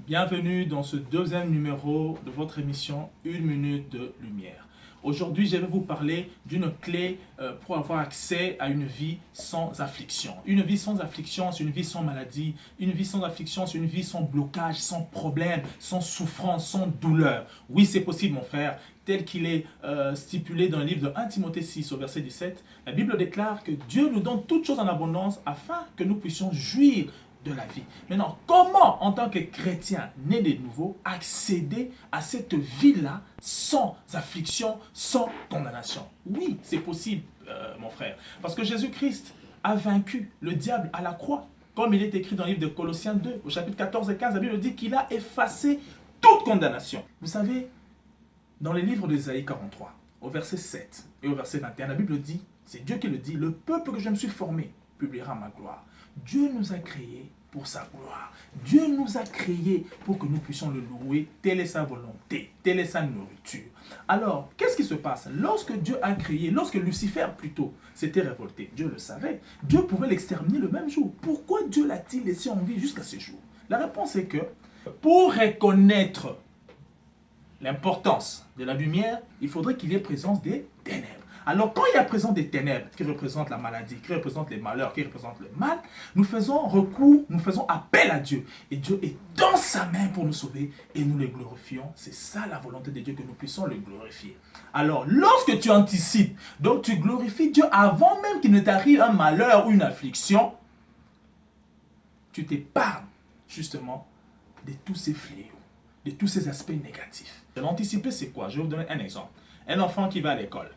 Bienvenue dans ce deuxième numéro de votre émission Une minute de lumière. Aujourd'hui, je vais vous parler d'une clé pour avoir accès à une vie sans affliction. Une vie sans affliction, c'est une vie sans maladie. Une vie sans affliction, c'est une vie sans blocage, sans problème, sans souffrance, sans douleur. Oui, c'est possible, mon frère. Tel qu'il est stipulé dans le livre de 1 Timothée 6 au verset 17, la Bible déclare que Dieu nous donne toutes choses en abondance afin que nous puissions jouir de la vie. Maintenant, comment, en tant que chrétien né de nouveau, accéder à cette vie-là sans affliction, sans condamnation? Oui, c'est possible, mon frère. Parce que Jésus-Christ a vaincu le diable à la croix. Comme il est écrit dans le livre de Colossiens 2, au chapitre 14 et 15, la Bible dit qu'il a effacé toute condamnation. Vous savez, dans le livre d'Ésaïe 43, au verset 7 et au verset 21, la Bible dit, c'est Dieu qui le dit, « Le peuple que je me suis formé publiera ma gloire. » Dieu nous a créés pour sa gloire. Dieu nous a créés pour que nous puissions le louer. Telle est sa volonté, telle est sa nourriture. Alors, qu'est-ce qui se passe? Lorsque Dieu a créé, lorsque Lucifer plutôt s'était révolté, Dieu le savait, Dieu pouvait l'exterminer le même jour. Pourquoi Dieu l'a-t-il laissé en vie jusqu'à ce jour? La réponse est que pour reconnaître l'importance de la lumière, il faudrait qu'il y ait présence des ténèbres. Alors, quand il y a présence des ténèbres, qui représentent la maladie, qui représentent les malheurs, qui représentent le mal, nous faisons recours, nous faisons appel à Dieu. Et Dieu est dans sa main pour nous sauver et nous le glorifions. C'est ça la volonté de Dieu, que nous puissions le glorifier. Alors, lorsque tu anticipes, donc tu glorifies Dieu avant même qu'il ne t'arrive un malheur ou une affliction, tu t'épargnes justement de tous ces fléaux, de tous ces aspects négatifs. L'anticiper, c'est quoi? Je vais vous donner un exemple. Un enfant qui va à l'école.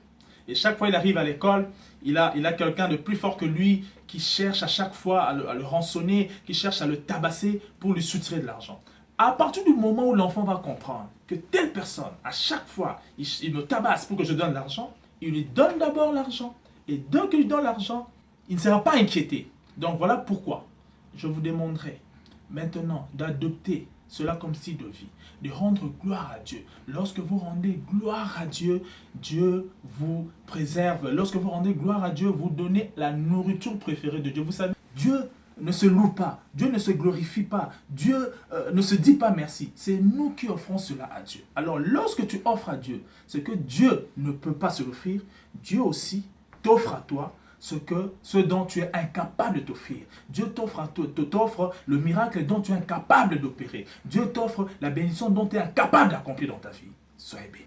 Et chaque fois qu'il arrive à l'école, il a quelqu'un de plus fort que lui qui cherche à chaque fois à le rançonner, qui cherche à le tabasser pour lui soutirer de l'argent. À partir du moment où l'enfant va comprendre que telle personne, à chaque fois, il me tabasse pour que je donne l'argent, il lui donne d'abord l'argent. Et dès qu'il lui donne l'argent, il ne sera pas inquiété. Donc voilà pourquoi je vous demanderai maintenant d'adopter cela comme style de vie, de rendre gloire à Dieu. Lorsque vous rendez gloire à Dieu, Dieu vous préserve. Lorsque vous rendez gloire à Dieu, vous donnez la nourriture préférée de Dieu. Vous savez, Dieu ne se loue pas, Dieu ne se glorifie pas, Dieu ne se dit pas merci. C'est nous qui offrons cela à Dieu. Alors lorsque tu offres à Dieu ce que Dieu ne peut pas se l'offrir, Dieu aussi t'offre à toi ce dont tu es incapable de t'offrir. Dieu t'offre le miracle dont tu es incapable d'opérer. Dieu t'offre la bénédiction dont tu es incapable d'accomplir dans ta vie. Soyez bénis.